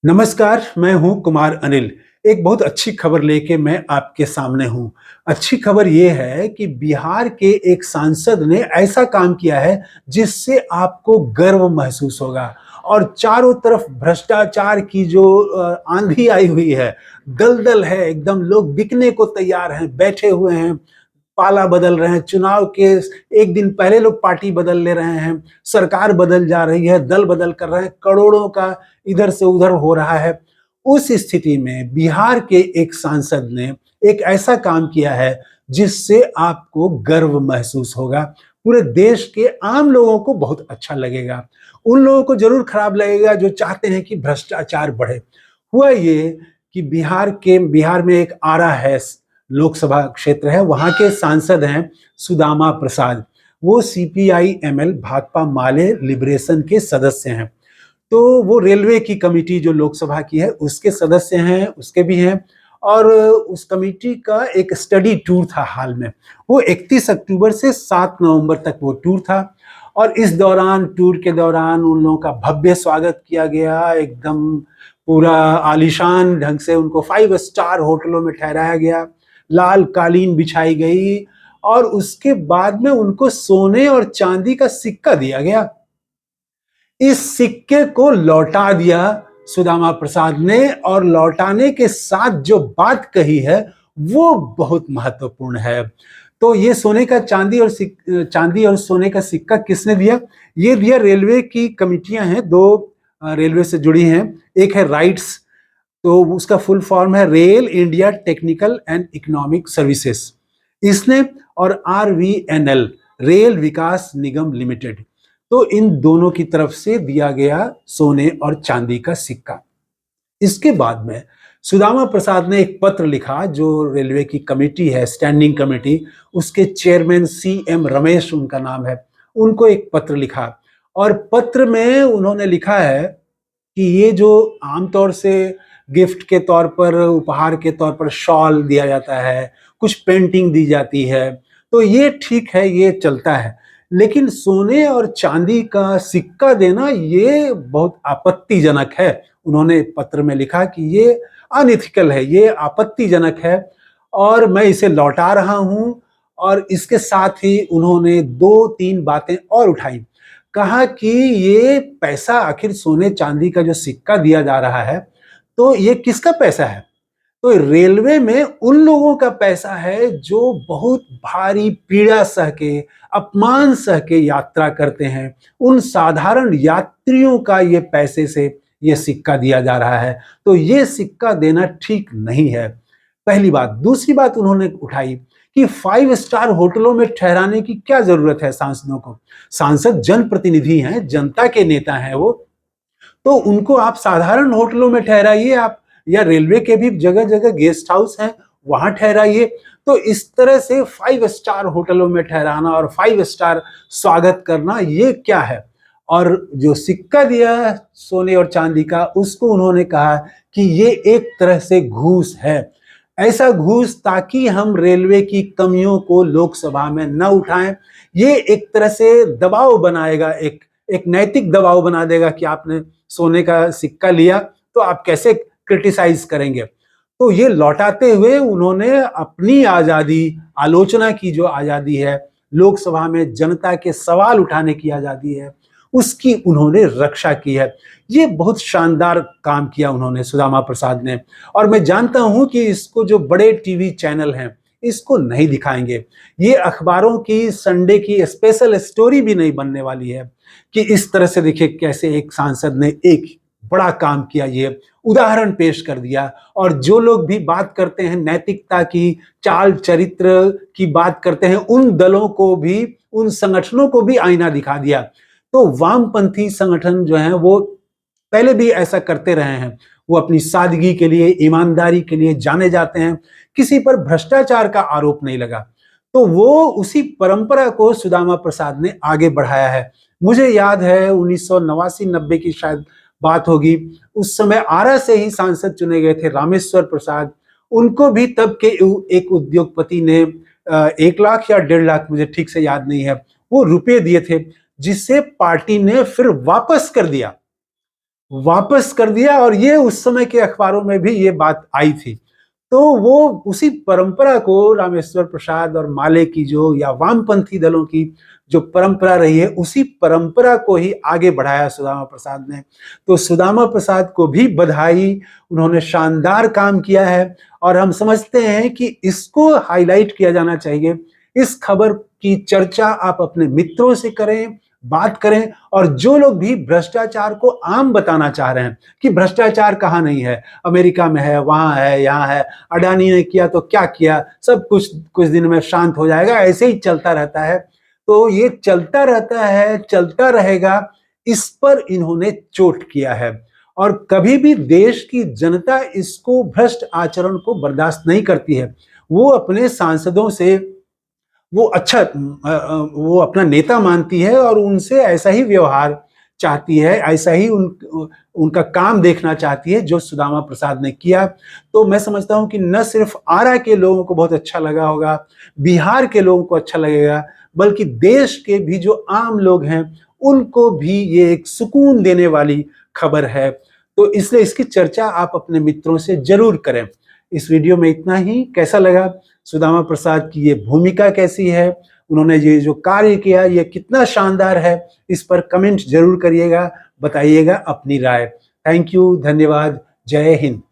नमस्कार, मैं हूं कुमार अनिल। एक बहुत अच्छी खबर लेके मैं आपके सामने हूं। अच्छी खबर ये है कि बिहार के एक सांसद ने ऐसा काम किया है जिससे आपको गर्व महसूस होगा और चारों तरफ भ्रष्टाचार की जो आंधी आई हुई है, दलदल है, एकदम लोग बिकने को तैयार हैं, बैठे हुए हैं, पाला बदल रहे हैं, चुनाव के एक दिन पहले लोग पार्टी बदल ले रहे हैं, सरकार बदल जा रही है, दल बदल कर रहे हैं, करोड़ों का इधर से उधर हो रहा है। उस स्थिति में बिहार के एक सांसद ने एक ऐसा काम किया है जिससे आपको गर्व महसूस होगा। पूरे देश के आम लोगों को बहुत अच्छा लगेगा। उन लोगों को जरूर खराब लगेगा जो चाहते हैं कि भ्रष्टाचार बढ़े। हुआ ये कि बिहार में एक आरा है, लोकसभा क्षेत्र है, वहां के सांसद हैं सुदामा प्रसाद। वो सीपीआई एमएल भाकपा माले लिबरेशन के सदस्य हैं। तो वो रेलवे की कमेटी जो लोकसभा की है उसके सदस्य हैं, उसके भी हैं। और उस कमेटी का एक स्टडी टूर था हाल में। वो 31 अक्टूबर से 7 नवंबर तक वो टूर था। और इस दौरान, टूर के दौरान, उन लोगों का भव्य स्वागत किया गया। एकदम पूरा आलीशान ढंग से उनको 5 स्टार होटलों में ठहराया गया, लाल कालीन बिछाई गई और उसके बाद में उनको सोने और चांदी का सिक्का दिया गया। इस सिक्के को लौटा दिया सुदामा प्रसाद ने, और लौटाने के साथ जो बात कही है वो बहुत महत्वपूर्ण है। तो ये सोने का चांदी और सोने का सिक्का किसने दिया? ये दिया रेलवे की कमिटियां हैं, दो रेलवे से जुड़ी हैं। एक है राइट्स, तो उसका फुल फॉर्म है rail India technical and economic services, इसने, और आरवीएनएल रेल विकास निगम लिमिटेड। तो इन दोनों की तरफ से दिया गया सोने और चांदी का सिक्का। इसके बाद में सुदामा प्रसाद ने एक पत्र लिखा, जो रेलवे की कमेटी है, स्टैंडिंग कमेटी, उसके चेयरमैन सीएम रमेश उनका नाम है, उनको एक पत्र लिखा। और पत्र में उन्होंने लिखा है कि ये जो आमतौर से गिफ्ट के तौर पर, उपहार के तौर पर शॉल दिया जाता है, कुछ पेंटिंग दी जाती है, तो ये ठीक है, ये चलता है। लेकिन सोने और चांदी का सिक्का देना ये बहुत आपत्तिजनक है। उन्होंने पत्र में लिखा कि ये अनइथिकल है, ये आपत्तिजनक है और मैं इसे लौटा रहा हूं। और इसके साथ ही उन्होंने 2-3 बातें और उठाई। कहा कि ये पैसा, आखिर सोने चांदी का जो सिक्का दिया जा रहा है, तो ये किसका पैसा है? तो रेलवे में उन लोगों का पैसा है जो बहुत भारी पीड़ा सह के, अपमान सह के यात्रा करते हैं। उन साधारण यात्रियों का ये पैसे से ये सिक्का दिया जा रहा है। तो ये सिक्का देना ठीक नहीं है, पहली बात। दूसरी बात उन्होंने उठाई कि 5 स्टार होटलों में ठहराने की क्या जरूरत है सांसदों को? सांसद जनप्रतिनिधि हैं, जनता के नेता हैं वो, तो उनको आप साधारण होटलों में ठहराइए आप, या रेलवे के भी जगह जगह गेस्ट हाउस हैं, वहां ठहराइए। तो इस तरह से 5 स्टार होटलों में ठहराना और 5 स्टार स्वागत करना, ये क्या है? और जो सिक्का दिया सोने और चांदी का, उसको उन्होंने कहा कि ये एक तरह से घूस है। ऐसा घूस ताकि हम रेलवे की कमियों को लोकसभा में न उठाएं। ये एक तरह से दबाव बनाएगा, एक एक नैतिक दबाव बना देगा कि आपने सोने का सिक्का लिया तो आप कैसे क्रिटिसाइज करेंगे। तो ये लौटाते हुए उन्होंने अपनी आजादी, आलोचना की जो आजादी है, लोकसभा में जनता के सवाल उठाने की आजादी है, उसकी उन्होंने रक्षा की है। ये बहुत शानदार काम किया उन्होंने, सुदामा प्रसाद ने। और मैं जानता हूं कि इसको जो बड़े टीवी चैनल हैं इसको नहीं दिखाएंगे। ये अखबारों की संडे की स्पेशल स्टोरी भी नहीं बनने वाली है कि इस तरह से देखिए कैसे एक सांसद ने एक बड़ा काम किया, ये उदाहरण पेश कर दिया। और जो लोग भी बात करते हैं नैतिकता की, चाल चरित्र की बात करते हैं, उन दलों को भी, उन संगठनों को भी आईना दिखा दिया। तो वामपंथी संगठन जो हैं वो पहले भी ऐसा करते रहे हैं। वो अपनी सादगी के लिए, ईमानदारी के लिए जाने जाते हैं। किसी पर भ्रष्टाचार का आरोप नहीं लगा। तो वो उसी परंपरा को सुदामा प्रसाद ने आगे बढ़ाया है। मुझे याद है 1989-90 की शायद बात होगी, उस समय आरा से ही सांसद चुने गए थे रामेश्वर प्रसाद। उनको भी तब के एक उद्योगपति ने 1 लाख या 1.5 लाख, मुझे ठीक से याद नहीं है, वो रुपए दिए थे, जिसे पार्टी ने फिर वापस कर दिया। वापस कर दिया और ये उस समय के अखबारों में भी ये बात आई थी। तो वो उसी परंपरा को रामेश्वर प्रसाद और माले की जो या वामपंथी दलों की जो परंपरा रही है, उसी परंपरा को ही आगे बढ़ाया सुदामा प्रसाद ने। तो सुदामा प्रसाद को भी बधाई, उन्होंने शानदार काम किया है और हम समझते हैं कि इसको हाईलाइट किया जाना चाहिए। इस खबर की चर्चा आप अपने मित्रों से करें, बात करें, और जो लोग भी भ्रष्टाचार को आम बताना चाह रहे हैं कि भ्रष्टाचार कहाँ नहीं है, अमेरिका में है, वहां है, यहाँ है, अडानी ने किया तो क्या किया, सब कुछ कुछ दिन में शांत हो जाएगा, ऐसे ही चलता रहता है। तो ये चलता रहता है, चलता रहेगा, इस पर इन्होंने चोट किया है और कभी भी देश की जनता इसको भ्रष्ट आचरण को बर्दाश्त नहीं करती है। वो अपने सांसदों से वो अच्छा वो अपना नेता मानती है और उनसे ऐसा ही व्यवहार चाहती है, ऐसा ही उनका काम देखना चाहती है जो सुदामा प्रसाद ने किया। तो मैं समझता हूं कि न सिर्फ आरा के लोगों को बहुत अच्छा लगा होगा, बिहार के लोगों को अच्छा लगेगा, बल्कि देश के भी जो आम लोग हैं उनको भी ये एक सुकून देने वाली खबर है। तो इसलिए इसकी चर्चा आप अपने मित्रों से जरूर करें। इस वीडियो में इतना ही। कैसा लगा? सुदामा प्रसाद की ये भूमिका कैसी है, उन्होंने ये जो कार्य किया ये कितना शानदार है, इस पर कमेंट जरूर करिएगा, बताइएगा अपनी राय। थैंक यू, धन्यवाद, जय हिंद।